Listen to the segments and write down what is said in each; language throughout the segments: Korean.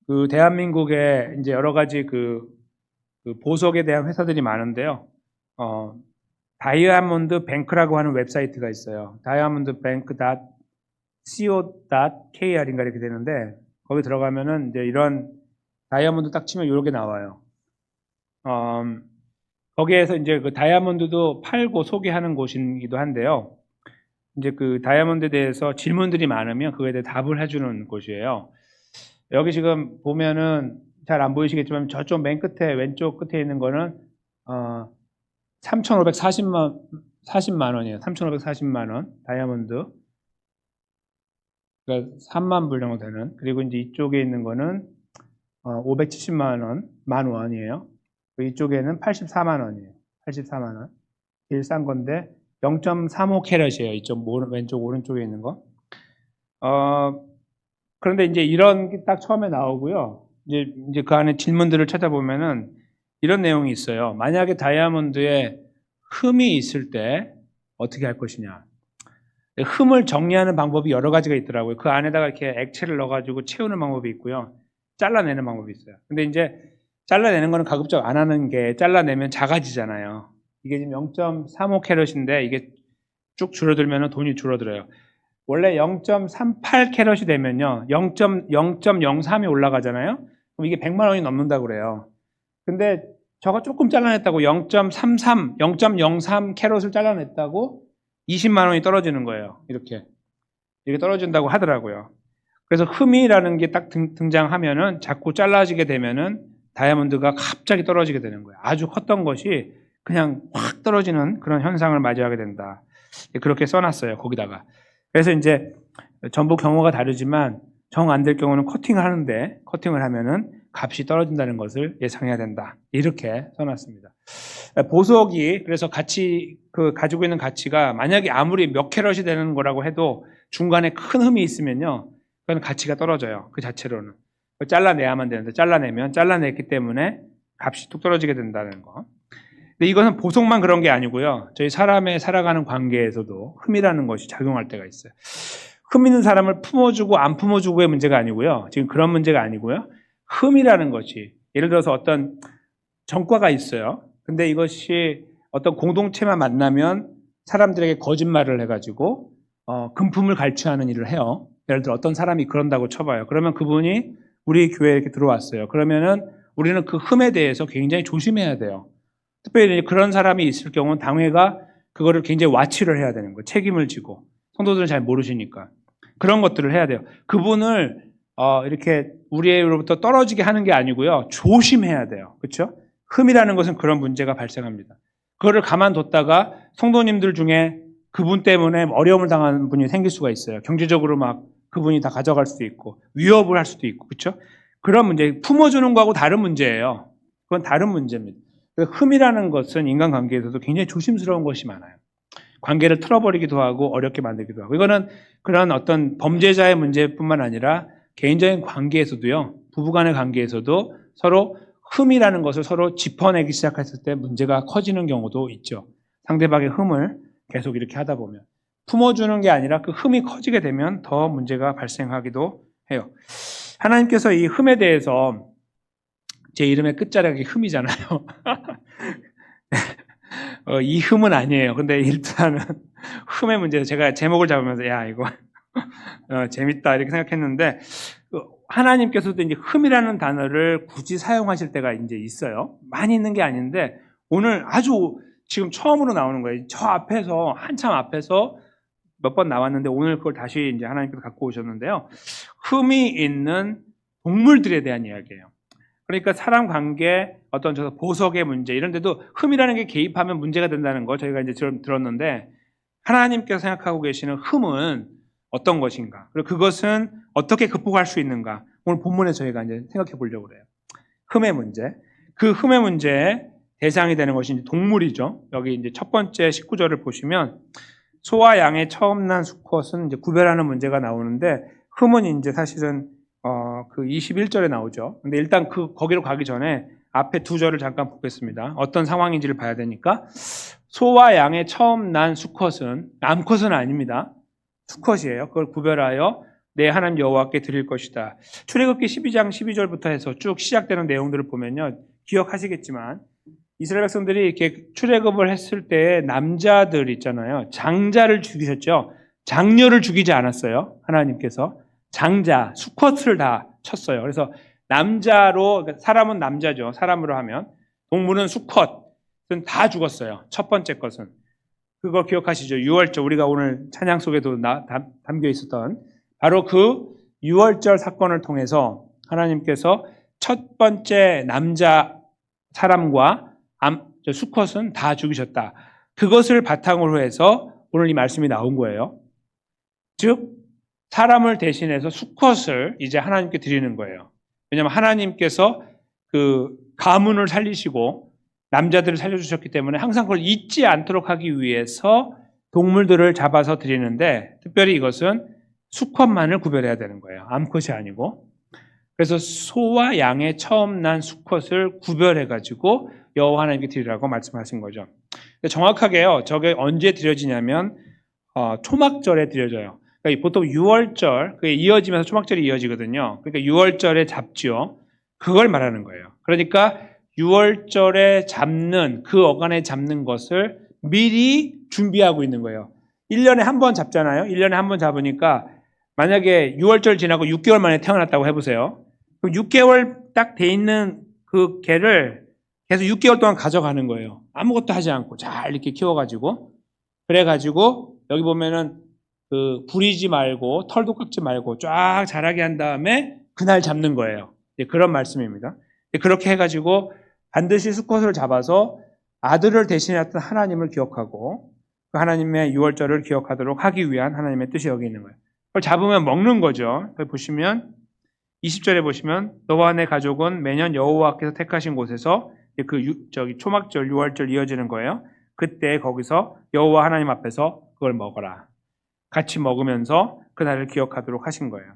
그 대한민국에 이제 여러 가지 그 보석에 대한 회사들이 많은데요. 다이아몬드 뱅크라고 하는 웨브사이트가 있어요. 다이아몬드 뱅크.co.kr인가 이렇게 되는데, 거기 들어가면은 이제 이런 다이아몬드 딱 치면 이렇게 나와요. 거기에서 이제 그 다이아몬드도 팔고 소개하는 곳이기도 한데요. 이제 그 다이아몬드에 대해서 질문들이 많으면 그거에 대해 답을 해주는 곳이에요. 여기 지금 보면은 잘 안 보이시겠지만 저쪽 맨 끝에 왼쪽 끝에 있는 거는 3,540만 원이에요. 3,540만 원 다이아몬드. 그러니까 3만 불 정도 되는. 그리고 이제 이쪽에 있는 거는 570만 원, 만 원이에요. 이쪽에는 84만 원이에요. 84만 원. 제일 싼 건데 0.35 캐럿이에요. 이쪽 왼쪽 오른쪽에 있는 거. 그런데 이제 이런 게 딱 처음에 나오고요. 이제 그 안에 질문들을 찾아보면은 이런 내용이 있어요. 만약에 다이아몬드에 흠이 있을 때 어떻게 할 것이냐. 흠을 정리하는 방법이 여러 가지가 있더라고요. 그 안에다가 이렇게 액체를 넣어가지고 채우는 방법이 있고요. 잘라내는 방법이 있어요. 근데 이제 잘라내는 거는 가급적 안 하는 게, 잘라내면 작아지잖아요. 이게 지금 0.35 캐럿인데 이게 쭉 줄어들면 돈이 줄어들어요. 원래 0.38 캐럿이 되면요, 0.03이 올라가잖아요. 그럼 이게 100만 원이 넘는다고 그래요. 근데 저거 조금 잘라냈다고 0.33, 0.03 캐럿을 잘라냈다고 20만 원이 떨어지는 거예요. 이렇게 떨어진다고 하더라고요. 그래서 흠이라는 게 딱 등장하면은, 자꾸 잘라지게 되면은 다이아몬드가 갑자기 떨어지게 되는 거예요. 아주 컸던 것이 그냥 확 떨어지는 그런 현상을 맞이하게 된다. 그렇게 써놨어요, 거기다가. 그래서 이제 전부 경우가 다르지만 정 안 될 경우는 커팅을 하는데, 커팅을 하면은 값이 떨어진다는 것을 예상해야 된다. 이렇게 써놨습니다. 보석이 그래서 가지고 있는 가치가 만약에 아무리 몇 캐럿이 되는 거라고 해도 중간에 큰 흠이 있으면요, 그건 가치가 떨어져요. 그 자체로는. 잘라내야만 되는데, 잘라냈기 때문에 값이 뚝 떨어지게 된다는 거. 근데 이것은 보석만 그런 게 아니고요. 저희 사람의 살아가는 관계에서도 흠이라는 것이 작용할 때가 있어요. 흠 있는 사람을 품어주고 안 품어주고의 문제가 아니고요. 지금 그런 문제가 아니고요. 흠이라는 것이, 예를 들어서 어떤 전과가 있어요. 근데 이것이 어떤 공동체만 만나면 사람들에게 거짓말을 해가지고 금품을 갈취하는 일을 해요. 예를 들어 어떤 사람이 그런다고 쳐봐요. 그러면 그분이 우리 교회에 이렇게 들어왔어요. 그러면은 우리는 그 흠에 대해서 굉장히 조심해야 돼요. 특별히 그런 사람이 있을 경우는 당회가 그거를 굉장히 와치를 해야 되는 거예요. 책임을 지고. 성도들은 잘 모르시니까. 그런 것들을 해야 돼요. 그분을 이렇게 우리로부터 떨어지게 하는 게 아니고요. 조심해야 돼요. 그렇죠? 흠이라는 것은 그런 문제가 발생합니다. 그거를 가만뒀다가 성도님들 중에 그분 때문에 어려움을 당하는 분이 생길 수가 있어요. 경제적으로 막 그분이 다 가져갈 수도 있고 위협을 할 수도 있고, 그렇죠? 그런 문제, 품어주는 거하고 다른 문제예요. 그건 다른 문제입니다. 흠이라는 것은 인간관계에서도 굉장히 조심스러운 것이 많아요. 관계를 틀어버리기도 하고 어렵게 만들기도 하고. 이거는 그런 어떤 범죄자의 문제뿐만 아니라 개인적인 관계에서도요, 부부간의 관계에서도 서로 흠이라는 것을 서로 짚어내기 시작했을 때 문제가 커지는 경우도 있죠. 상대방의 흠을 계속 이렇게 하다 보면. 품어주는 게 아니라 그 흠이 커지게 되면 더 문제가 발생하기도 해요. 하나님께서 이 흠에 대해서, 제 이름의 끝자락이 흠이잖아요. 이 흠은 아니에요. 근데 일단은 흠의 문제에서 제가 제목을 잡으면서 야 이거 재밌다 이렇게 생각했는데, 하나님께서도 이제 흠이라는 단어를 굳이 사용하실 때가 이제 있어요. 많이 있는 게 아닌데 오늘 아주 지금 처음으로 나오는 거예요. 저 앞에서 한참 앞에서 몇 번 나왔는데 오늘 그걸 다시 이제 하나님께서 갖고 오셨는데요. 흠이 있는 동물들에 대한 이야기예요. 그러니까 사람 관계, 어떤 저 보석의 문제 이런 데도 흠이라는 게 개입하면 문제가 된다는 거 저희가 이제 들었는데, 하나님께서 생각하고 계시는 흠은 어떤 것인가, 그리고 그것은 어떻게 극복할 수 있는가, 오늘 본문에 저희가 이제 생각해 보려고 그래요. 흠의 문제. 그 흠의 문제의 대상이 되는 것이 이제 동물이죠. 여기 이제 첫 번째 19절을 보시면 소와 양의 처음 난 수컷은 이제 구별하는 문제가 나오는데, 흠은 이제 사실은 그 21절에 나오죠. 근데 일단 거기로 가기 전에 앞에 두 절을 잠깐 보겠습니다. 어떤 상황인지를 봐야 되니까. 소와 양의 처음 난 수컷은, 암컷은 아닙니다. 수컷이에요. 그걸 구별하여 내 하나님 여호와께 드릴 것이다. 출애굽기 12장 12절부터 해서 쭉 시작되는 내용들을 보면요. 기억하시겠지만 이스라엘 백성들이 이렇게 출애굽을 했을 때 남자들 있잖아요. 장자를 죽이셨죠. 장녀를 죽이지 않았어요. 하나님께서 장자, 수컷을 다 쳤어요. 그래서 남자로, 사람은 남자죠. 사람으로 하면 동물은 수컷은 다 죽었어요. 첫 번째 것은 그거 기억하시죠? 유월절, 우리가 오늘 찬양 속에도 담겨 있었던 바로 그 유월절 사건을 통해서 하나님께서 첫 번째 남자 사람과 수컷은 다 죽이셨다. 그것을 바탕으로 해서 오늘 이 말씀이 나온 거예요. 즉 사람을 대신해서 수컷을 이제 하나님께 드리는 거예요. 왜냐하면 하나님께서 그 가문을 살리시고 남자들을 살려주셨기 때문에 항상 그걸 잊지 않도록 하기 위해서 동물들을 잡아서 드리는데 특별히 이것은 수컷만을 구별해야 되는 거예요. 암컷이 아니고. 그래서 소와 양의 처음 난 수컷을 구별해가지고 여호와 하나님께 드리라고 말씀하신 거죠. 정확하게요. 저게 언제 드려지냐면 초막절에 드려져요. 그러니까 보통 유월절, 그게 이어지면서 초막절이 이어지거든요. 그러니까 유월절에 잡죠. 그걸 말하는 거예요. 그러니까 유월절에 잡는, 그 어간에 잡는 것을 미리 준비하고 있는 거예요. 1년에 한 번 잡잖아요. 1년에 한 번 잡으니까 만약에 유월절 지나고 6개월 만에 태어났다고 해보세요. 그럼 6개월 딱 돼 있는 그 개를 계속 6개월 동안 가져가는 거예요. 아무것도 하지 않고 잘 이렇게 키워가지고. 그래가지고 여기 보면은 그 부리지 말고 털도 깎지 말고 쫙 자라게 한 다음에 그날 잡는 거예요. 그런 말씀입니다. 그렇게 해가지고 반드시 수컷을 잡아서 아들을 대신했던 하나님을 기억하고 그 하나님의 유월절을 기억하도록 하기 위한 하나님의 뜻이 여기 있는 거예요. 그걸 잡으면 먹는 거죠. 여기 보시면 20절에 보시면 너와 내 가족은 매년 여호와께서 택하신 곳에서 초막절, 유월절 이어지는 거예요. 그때 거기서 여호와 하나님 앞에서 그걸 먹어라. 같이 먹으면서 그날을 기억하도록 하신 거예요.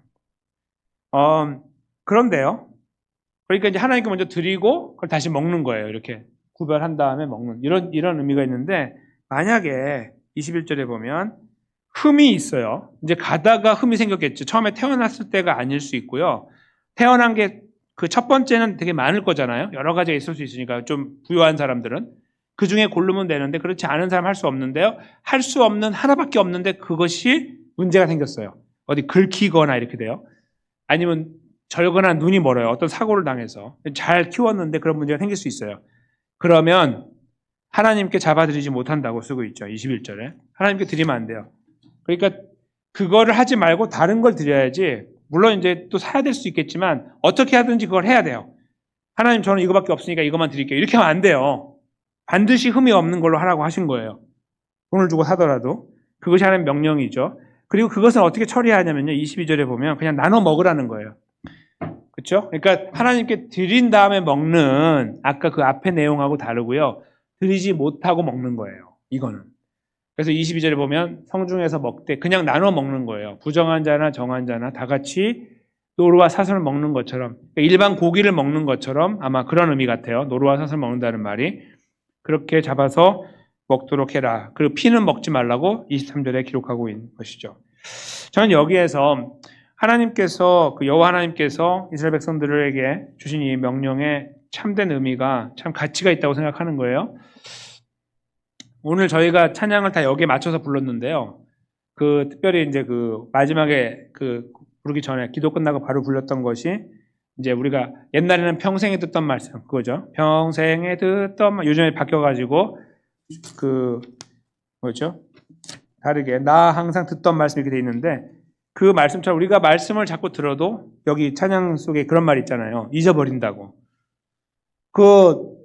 그런데요. 그러니까 이제 하나님께 먼저 드리고 그걸 다시 먹는 거예요. 이렇게 구별한 다음에 먹는 이런 의미가 있는데 만약에 21절에 보면 흠이 있어요. 이제 가다가 흠이 생겼겠죠. 처음에 태어났을 때가 아닐 수 있고요. 태어난 게 그 첫 번째는 되게 많을 거잖아요. 여러 가지가 있을 수 있으니까 좀 부유한 사람들은 그 중에 고르면 되는데 그렇지 않은 사람 할 수 없는데요. 할 수 없는 하나밖에 없는데 그것이 문제가 생겼어요. 어디 긁히거나 이렇게 돼요. 아니면 절거나 눈이 멀어요. 어떤 사고를 당해서 잘 키웠는데 그런 문제가 생길 수 있어요. 그러면 하나님께 잡아드리지 못한다고 쓰고 있죠. 21절에. 하나님께 드리면 안 돼요. 그러니까 그거를 하지 말고 다른 걸 드려야지. 물론 이제 또 사야 될 수 있겠지만 어떻게 하든지 그걸 해야 돼요. 하나님 저는 이거밖에 없으니까 이것만 드릴게요. 이렇게 하면 안 돼요. 반드시 흠이 없는 걸로 하라고 하신 거예요. 돈을 주고 사더라도. 그것이 하나님의 명령이죠. 그리고 그것은 어떻게 처리하냐면요. 22절에 보면 그냥 나눠 먹으라는 거예요. 그렇죠? 그러니까 하나님께 드린 다음에 먹는 아까 그 앞에 내용하고 다르고요. 드리지 못하고 먹는 거예요. 이거는. 그래서 22절에 보면 성중에서 먹되 그냥 나눠 먹는 거예요. 부정한 자나 정한 자나 다 같이 노루와 사슬을 먹는 것처럼 그러니까 일반 고기를 먹는 것처럼 아마 그런 의미 같아요. 노루와 사슬을 먹는다는 말이. 그렇게 잡아서 먹도록 해라. 그리고 피는 먹지 말라고 23절에 기록하고 있는 것이죠. 저는 여기에서 하나님께서 여호와 하나님께서 이스라엘 백성들에게 주신 이 명령의 참된 의미가 참 가치가 있다고 생각하는 거예요. 오늘 저희가 찬양을 다 여기에 맞춰서 불렀는데요. 특별히 이제 마지막에 부르기 전에 기도 끝나고 바로 불렀던 것이 이제 우리가 옛날에는 평생에 듣던 말씀 그거죠. 평생에 듣던 말 요즘에 바뀌어가지고 뭐죠? 다르게 나 항상 듣던 말씀 이렇게 돼 있는데 그 말씀처럼 우리가 말씀을 자꾸 들어도 여기 찬양 속에 그런 말 있잖아요. 잊어버린다고.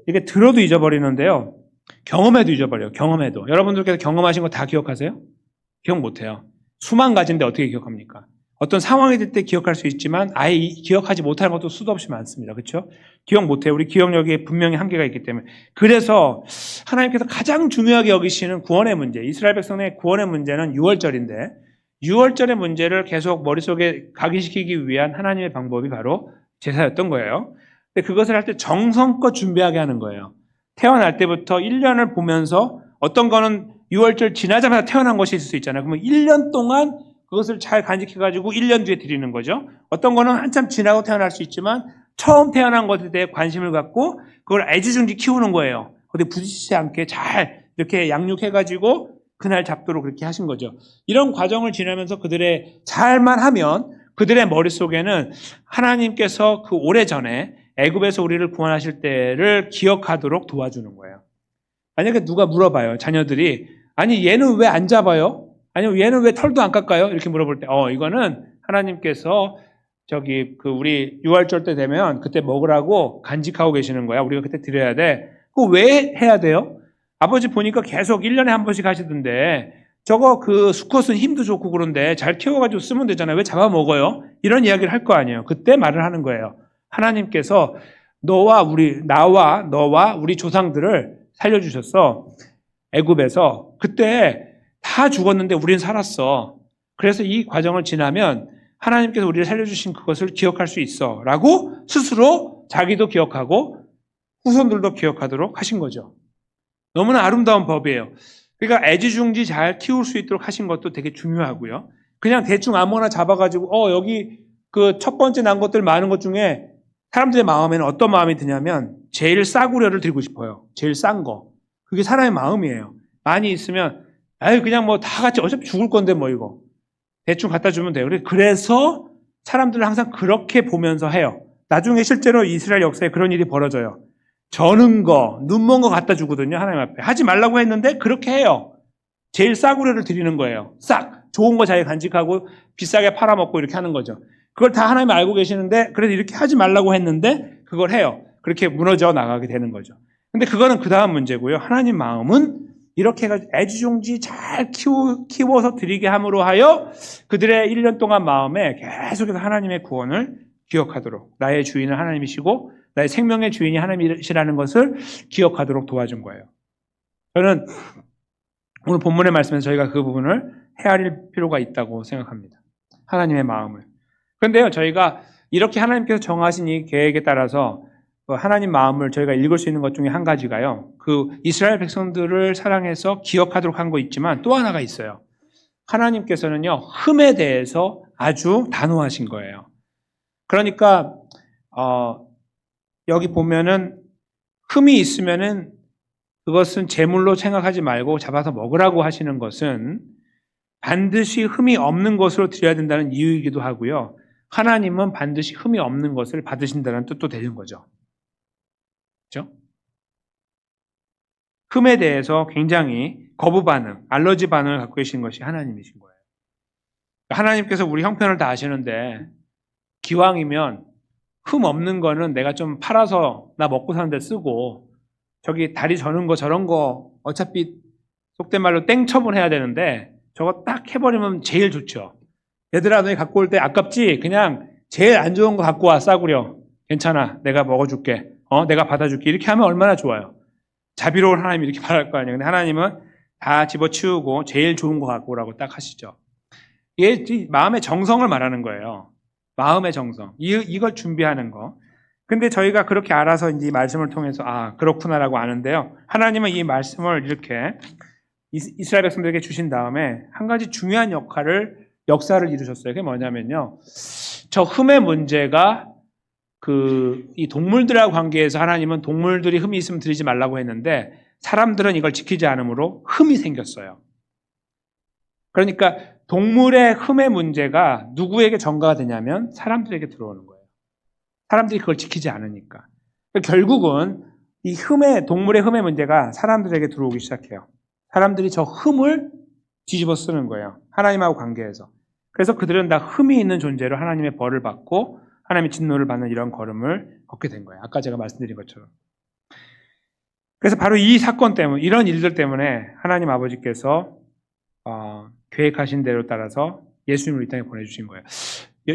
이게 들어도 잊어버리는데요. 경험해도 잊어버려요. 경험해도. 여러분들께서 경험하신 거 다 기억하세요? 기억 못해요. 수만 가지인데 어떻게 기억합니까? 어떤 상황이 될 때 기억할 수 있지만 아예 기억하지 못하는 것도 수도 없이 많습니다. 그렇죠? 기억 못해요. 우리 기억력에 분명히 한계가 있기 때문에. 그래서 하나님께서 가장 중요하게 여기시는 구원의 문제, 이스라엘 백성의 구원의 문제는 유월절인데 유월절의 문제를 계속 머릿속에 각인시키기 위한 하나님의 방법이 바로 제사였던 거예요. 근데 그것을 할 때 정성껏 준비하게 하는 거예요. 태어날 때부터 1년을 보면서 어떤 거는 유월절 지나자마자 태어난 것이 있을 수 있잖아요. 그러면 1년 동안 그것을 잘 간직해가지고 1년 뒤에 드리는 거죠. 어떤 거는 한참 지나고 태어날 수 있지만 처음 태어난 것에 대해 관심을 갖고 그걸 애지중지 키우는 거예요. 어디 부딪히지 않게 잘 이렇게 양육해가지고 그날 잡도록 그렇게 하신 거죠. 이런 과정을 지나면서 그들의 잘만 하면 그들의 머릿속에는 하나님께서 그 오래전에 애굽에서 우리를 구원하실 때를 기억하도록 도와주는 거예요. 만약에 누가 물어봐요. 자녀들이 아니 얘는 왜 안 잡아요? 아니면 얘는 왜 털도 안 깎아요? 이렇게 물어볼 때 이거는 하나님께서 우리 유월절 때 되면 그때 먹으라고 간직하고 계시는 거야. 우리가 그때 드려야 돼. 그거 왜 해야 돼요? 아버지 보니까 계속 1년에 한 번씩 하시던데 저거 수컷은 힘도 좋고 그런데 잘 키워가지고 쓰면 되잖아요. 왜 잡아먹어요? 이런 이야기를 할 거 아니에요. 그때 말을 하는 거예요. 하나님께서 나와 너와 우리 조상들을 살려주셨어. 애굽에서. 그때 다 죽었는데 우리는 살았어. 그래서 이 과정을 지나면 하나님께서 우리를 살려주신 그것을 기억할 수 있어. 라고 스스로 자기도 기억하고 후손들도 기억하도록 하신 거죠. 너무나 아름다운 법이에요. 그러니까 애지중지 잘 키울 수 있도록 하신 것도 되게 중요하고요. 그냥 대충 아무거나 잡아가지고 여기 첫 번째 난 것들 많은 것 중에 사람들의 마음에는 어떤 마음이 드냐면 제일 싸구려를 드리고 싶어요. 제일 싼 거. 그게 사람의 마음이에요. 많이 있으면 그냥 다 같이 어차피 죽을 건데 이거. 대충 갖다 주면 돼요. 그래서 사람들은 항상 그렇게 보면서 해요. 나중에 실제로 이스라엘 역사에 그런 일이 벌어져요. 저는 거, 눈먼 거 갖다 주거든요. 하나님 앞에. 하지 말라고 했는데 그렇게 해요. 제일 싸구려를 드리는 거예요. 싹! 좋은 거 잘 간직하고 비싸게 팔아먹고 이렇게 하는 거죠. 그걸 다 하나님 알고 계시는데 그래도 이렇게 하지 말라고 했는데 그걸 해요. 그렇게 무너져 나가게 되는 거죠. 근데 그거는 그 다음 문제고요. 하나님 마음은 이렇게 해가지고 애지중지 잘 키워서 드리게 함으로 하여 그들의 1년 동안 마음에 계속해서 하나님의 구원을 기억하도록 나의 주인은 하나님이시고 나의 생명의 주인이 하나님이시라는 것을 기억하도록 도와준 거예요. 저는 오늘 본문의 말씀에서 저희가 그 부분을 헤아릴 필요가 있다고 생각합니다. 하나님의 마음을. 그런데요, 저희가 이렇게 하나님께서 정하신 이 계획에 따라서 하나님 마음을 저희가 읽을 수 있는 것 중에 한 가지가요. 이스라엘 백성들을 사랑해서 기억하도록 한 거 있지만 또 하나가 있어요. 하나님께서는요, 흠에 대해서 아주 단호하신 거예요. 그러니까 여기 보면은 흠이 있으면은 그것은 제물로 생각하지 말고 잡아서 먹으라고 하시는 것은 반드시 흠이 없는 것으로 드려야 된다는 이유이기도 하고요. 하나님은 반드시 흠이 없는 것을 받으신다는 뜻도 되는 거죠. 그렇죠? 흠에 대해서 굉장히 거부 반응, 알러지 반응을 갖고 계신 것이 하나님이신 거예요. 하나님께서 우리 형편을 다 아시는데 기왕이면 흠 없는 거는 내가 좀 팔아서 나 먹고 사는 데 쓰고 저기 다리 저는 거 저런 거 어차피 속된 말로 땡 처분해야 되는데 저거 딱 해버리면 제일 좋죠. 얘들아 너희 갖고 올 때 아깝지? 그냥 제일 안 좋은 거 갖고 와 싸구려. 괜찮아. 내가 먹어줄게. 내가 받아줄게. 이렇게 하면 얼마나 좋아요. 자비로운 하나님이 이렇게 말할 거 아니에요. 근데 하나님은 다 집어치우고 제일 좋은 거 갖고 오라고 딱 하시죠. 이게 마음의 정성을 말하는 거예요. 마음의 정성. 이걸 준비하는 거. 근데 저희가 그렇게 알아서 이제 이 말씀을 통해서 그렇구나라고 아는데요. 하나님은 이 말씀을 이렇게 이스라엘 백성들에게 주신 다음에 한 가지 중요한 역사를 이루셨어요. 그게 뭐냐면요. 저 흠의 문제가 이 동물들과 관계에서 하나님은 동물들이 흠이 있으면 드리지 말라고 했는데 사람들은 이걸 지키지 않으므로 흠이 생겼어요. 그러니까 동물의 흠의 문제가 누구에게 전가가 되냐면 사람들에게 들어오는 거예요. 사람들이 그걸 지키지 않으니까. 결국은 이 동물의 흠의 문제가 사람들에게 들어오기 시작해요. 사람들이 저 흠을 뒤집어 쓰는 거예요. 하나님하고 관계에서. 그래서 그들은 다 흠이 있는 존재로 하나님의 벌을 받고 하나님의 진노를 받는 이런 걸음을 걷게 된 거예요. 아까 제가 말씀드린 것처럼. 그래서 바로 이 사건 때문에, 이런 일들 때문에 하나님 아버지께서 계획하신 대로 따라서 예수님을 이 땅에 보내주신 거예요.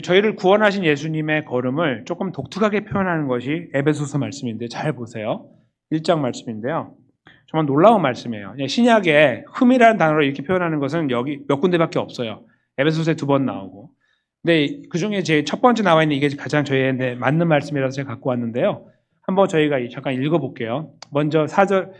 저희를 구원하신 예수님의 걸음을 조금 독특하게 표현하는 것이 에베소서 말씀인데 잘 보세요. 1장 말씀인데요. 정말 놀라운 말씀이에요. 신약에 흠이라는 단어로 이렇게 표현하는 것은 여기 몇 군데밖에 없어요. 에베소서에 2번 나오고. 근데 그 중에 제 첫 번째 나와 있는 이게 가장 저희한테 맞는 말씀이라서 제가 갖고 왔는데요. 한번 저희가 잠깐 읽어볼게요. 먼저 4절,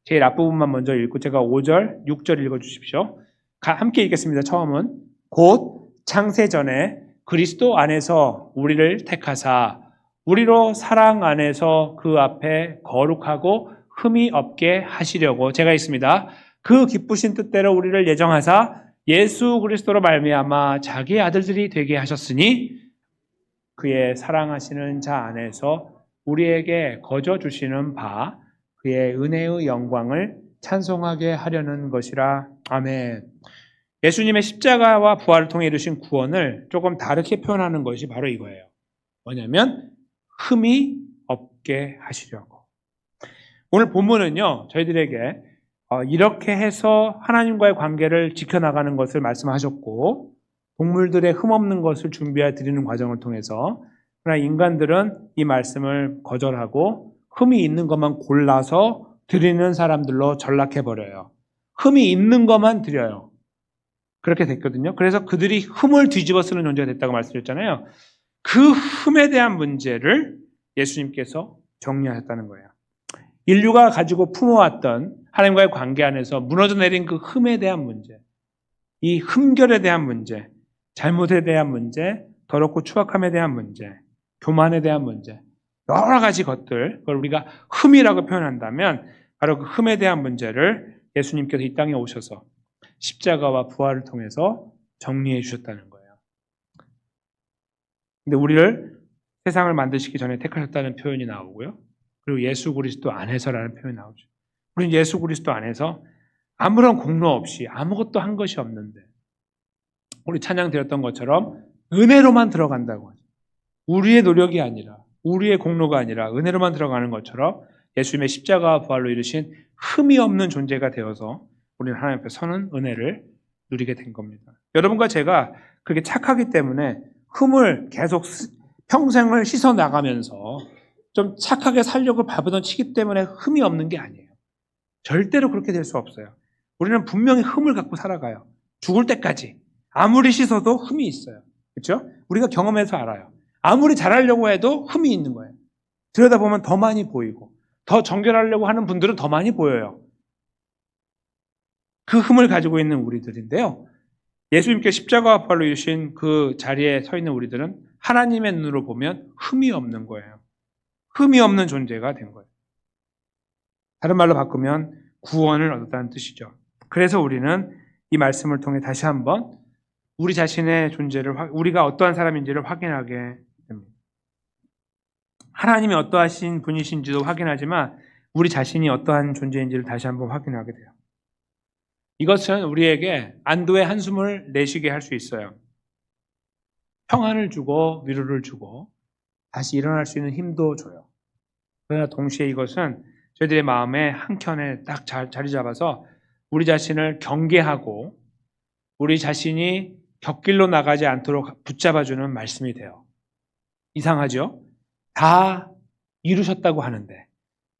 제일 앞부분만 먼저 읽고 제가 5절, 6절 읽어주십시오. 함께 읽겠습니다. 처음은 곧 창세 전에 그리스도 안에서 우리를 택하사 우리로 사랑 안에서 그 앞에 거룩하고 흠이 없게 하시려고 제가 있습니다. 그 기쁘신 뜻대로 우리를 예정하사 예수 그리스도로 말미암아 자기의 아들들이 되게 하셨으니 그의 사랑하시는 자 안에서 우리에게 거저 주시는 바 그의 은혜의 영광을 찬송하게 하려는 것이라. 아멘. 예수님의 십자가와 부활을 통해 이루신 구원을 조금 다르게 표현하는 것이 바로 이거예요. 뭐냐면 흠이 없게 하시려고. 오늘 본문은요, 저희들에게 이렇게 해서 하나님과의 관계를 지켜나가는 것을 말씀하셨고 동물들의 흠 없는 것을 준비해 드리는 과정을 통해서, 그러나 인간들은 이 말씀을 거절하고 흠이 있는 것만 골라서 드리는 사람들로 전락해버려요. 흠이 있는 것만 드려요. 그렇게 됐거든요. 그래서 그들이 흠을 뒤집어 쓰는 존재가 됐다고 말씀드렸잖아요. 그 흠에 대한 문제를 예수님께서 정리하셨다는 거예요. 인류가 가지고 품어왔던 하나님과의 관계 안에서 무너져 내린 그 흠에 대한 문제, 이 흠결에 대한 문제, 잘못에 대한 문제, 더럽고 추악함에 대한 문제, 교만에 대한 문제, 여러 가지 것들, 그걸 우리가 흠이라고 표현한다면 바로 그 흠에 대한 문제를 예수님께서 이 땅에 오셔서 십자가와 부활을 통해서 정리해 주셨다는 거예요. 근데 우리를 세상을 만드시기 전에 택하셨다는 표현이 나오고요. 그리고 예수 그리스도 안에서라는 표현이 나오죠. 우리는 예수 그리스도 안에서 아무런 공로 없이 아무것도 한 것이 없는데, 우리 찬양 드렸던 것처럼 은혜로만 들어간다고 하죠. 우리의 노력이 아니라, 우리의 공로가 아니라 은혜로만 들어가는 것처럼 예수님의 십자가와 부활로 이루신 흠이 없는 존재가 되어서 우리는 하나님 앞에 서는 은혜를 누리게 된 겁니다. 여러분과 제가 그렇게 착하기 때문에 흠을 계속 평생을 씻어 나가면서 좀 착하게 살려고 발버둥 치기 때문에 흠이 없는 게 아니에요. 절대로 그렇게 될 수 없어요. 우리는 분명히 흠을 갖고 살아가요. 죽을 때까지. 아무리 씻어도 흠이 있어요. 그렇죠? 우리가 경험해서 알아요. 아무리 잘하려고 해도 흠이 있는 거예요. 들여다보면 더 많이 보이고, 더 정결하려고 하는 분들은 더 많이 보여요. 그 흠을 가지고 있는 우리들인데요. 예수님께 십자가와 부활로 이루신 그 자리에 서 있는 우리들은 하나님의 눈으로 보면 흠이 없는 거예요. 흠이 없는 존재가 된 거예요. 다른 말로 바꾸면 구원을 얻었다는 뜻이죠. 그래서 우리는 이 말씀을 통해 다시 한번 우리 자신의 존재를, 우리가 어떠한 사람인지를 확인하게 됩니다. 하나님이 어떠하신 분이신지도 확인하지만 우리 자신이 어떠한 존재인지를 다시 한번 확인하게 돼요. 이것은 우리에게 안도의 한숨을 내쉬게 할 수 있어요. 평안을 주고 위로를 주고 다시 일어날 수 있는 힘도 줘요. 그러나 동시에 이것은 저희들의 마음의 한켠에 딱 자리 잡아서 우리 자신을 경계하고 우리 자신이 곁길로 나가지 않도록 붙잡아주는 말씀이 돼요. 이상하죠? 다 이루셨다고 하는데,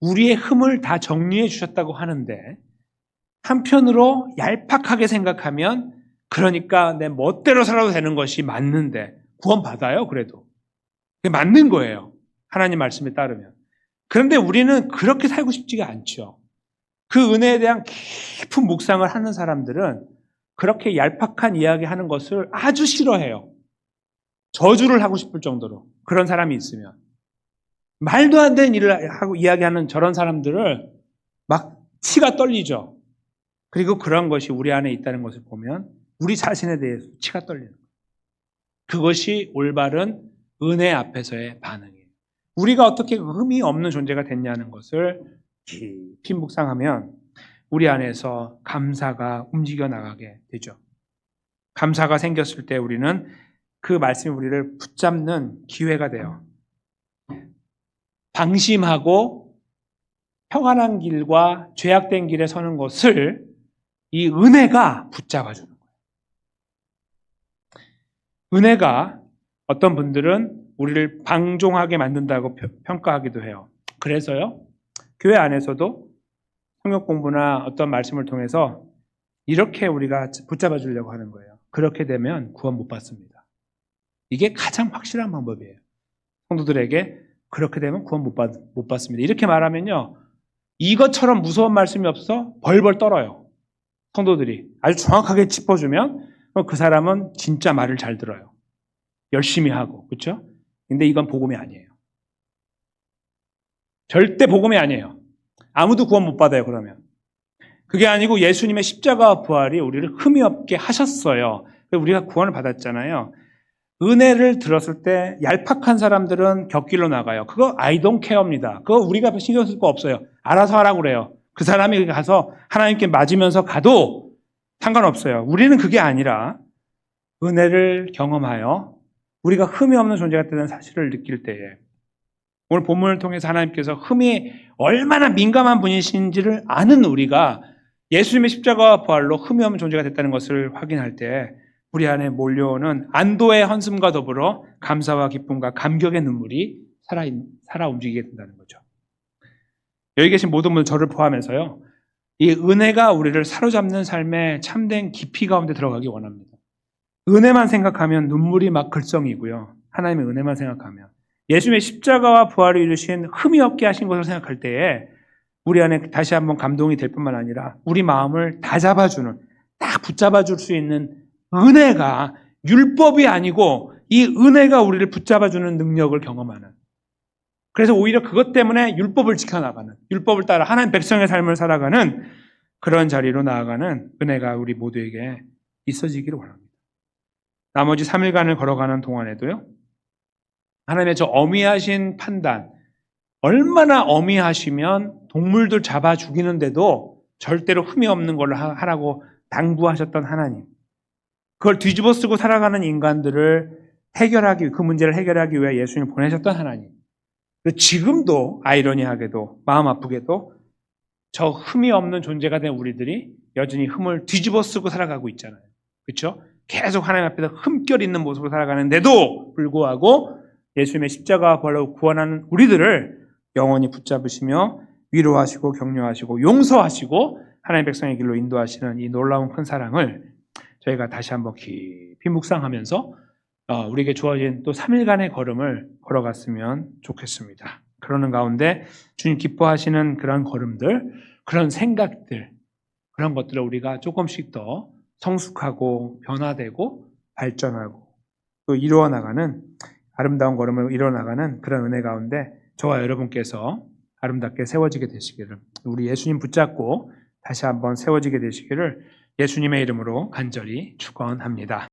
우리의 흠을 다 정리해 주셨다고 하는데, 한편으로 얄팍하게 생각하면 그러니까 내 멋대로 살아도 되는 것이 맞는데, 구원 받아요. 그래도 그게 맞는 거예요. 하나님 말씀에 따르면. 그런데 우리는 그렇게 살고 싶지가 않죠. 그 은혜에 대한 깊은 묵상을 하는 사람들은 그렇게 얄팍한 이야기하는 것을 아주 싫어해요. 저주를 하고 싶을 정도로. 그런 사람이 있으면 말도 안 되는 일을 하고 이야기하는 저런 사람들을 막 치가 떨리죠. 그리고 그런 것이 우리 안에 있다는 것을 보면 우리 자신에 대해서 치가 떨리는 거예요. 그것이 올바른 은혜 앞에서의 반응이에요. 우리가 어떻게 흠이 없는 존재가 됐냐는 것을 깊이 묵상하면 우리 안에서 감사가 움직여 나가게 되죠. 감사가 생겼을 때 우리는 그 말씀이 우리를 붙잡는 기회가 돼요. 방심하고 평안한 길과 죄악된 길에 서는 것을 이 은혜가 붙잡아주는 거예요. 은혜가 어떤 분들은 우리를 방종하게 만든다고 평가하기도 해요. 그래서요, 교회 안에서도 성경 공부나 어떤 말씀을 통해서 이렇게 우리가 붙잡아 주려고 하는 거예요. 그렇게 되면 구원 못 받습니다. 이게 가장 확실한 방법이에요. 성도들에게 그렇게 되면 구원 못 받습니다. 이렇게 말하면요, 이것처럼 무서운 말씀이 없어 벌벌 떨어요. 성도들이 아주 정확하게 짚어주면 그 사람은 진짜 말을 잘 들어요. 열심히 하고, 그렇죠? 근데 이건 복음이 아니에요. 절대 복음이 아니에요. 아무도 구원 못 받아요, 그러면. 그게 아니고 예수님의 십자가와 부활이 우리를 흠이 없게 하셨어요. 우리가 구원을 받았잖아요. 은혜를 들었을 때 얄팍한 사람들은 곁길로 나가요. 그거 I don't care입니다. 그거 우리가 신경 쓸 거 없어요. 알아서 하라고 그래요. 그 사람이 가서 하나님께 맞으면서 가도 상관없어요. 우리는 그게 아니라 은혜를 경험하여 우리가 흠이 없는 존재가 되는 사실을 느낄 때에 오늘 본문을 통해서 하나님께서 흠이 얼마나 민감한 분이신지를 아는 우리가 예수님의 십자가와 부활로 흠이 없는 존재가 됐다는 것을 확인할 때 우리 안에 몰려오는 안도의 헌숨과 더불어 감사와 기쁨과 감격의 눈물이 살아 움직이게 된다는 거죠. 여기 계신 모든 분들 저를 포함해서요. 이 은혜가 우리를 사로잡는 삶의 참된 깊이 가운데 들어가기 원합니다. 은혜만 생각하면 눈물이 막 글썽이고요. 하나님의 은혜만 생각하면. 예수님의 십자가와 부활을 이루신 흠이 없게 하신 것을 생각할 때에 우리 안에 다시 한번 감동이 될 뿐만 아니라 우리 마음을 다 잡아주는, 딱 붙잡아줄 수 있는 은혜가 율법이 아니고 이 은혜가 우리를 붙잡아주는 능력을 경험하는. 그래서 오히려 그것 때문에 율법을 지켜나가는, 율법을 따라 하나님 백성의 삶을 살아가는 그런 자리로 나아가는 은혜가 우리 모두에게 있어지기를 원합니다. 나머지 3일간을 걸어가는 동안에도요. 하나님의 저 어미하신 판단, 얼마나 어미하시면 동물들 잡아 죽이는데도 절대로 흠이 없는 걸로 하라고 당부하셨던 하나님. 그걸 뒤집어 쓰고 살아가는 인간들을 그 문제를 해결하기 위해 예수님을 보내셨던 하나님. 지금도 아이러니하게도 마음 아프게도 저 흠이 없는 존재가 된 우리들이 여전히 흠을 뒤집어 쓰고 살아가고 있잖아요. 그렇죠? 계속 하나님 앞에서 흠결 있는 모습으로 살아가는데도 불구하고 예수님의 십자가와 부활로 구원하는 우리들을 영원히 붙잡으시며 위로하시고 격려하시고 용서하시고 하나님의 백성의 길로 인도하시는 이 놀라운 큰 사랑을 저희가 다시 한번 깊이 묵상하면서 우리에게 주어진 또 3일간의 걸음을 걸어갔으면 좋겠습니다. 그러는 가운데 주님 기뻐하시는 그런 걸음들, 그런 생각들, 그런 것들을 우리가 조금씩 더 성숙하고 변화되고 발전하고 또 이루어나가는 아름다운 걸음을 이루어나가는 그런 은혜 가운데 저와 여러분께서 아름답게 세워지게 되시기를, 우리 예수님 붙잡고 다시 한번 세워지게 되시기를 예수님의 이름으로 간절히 축원합니다.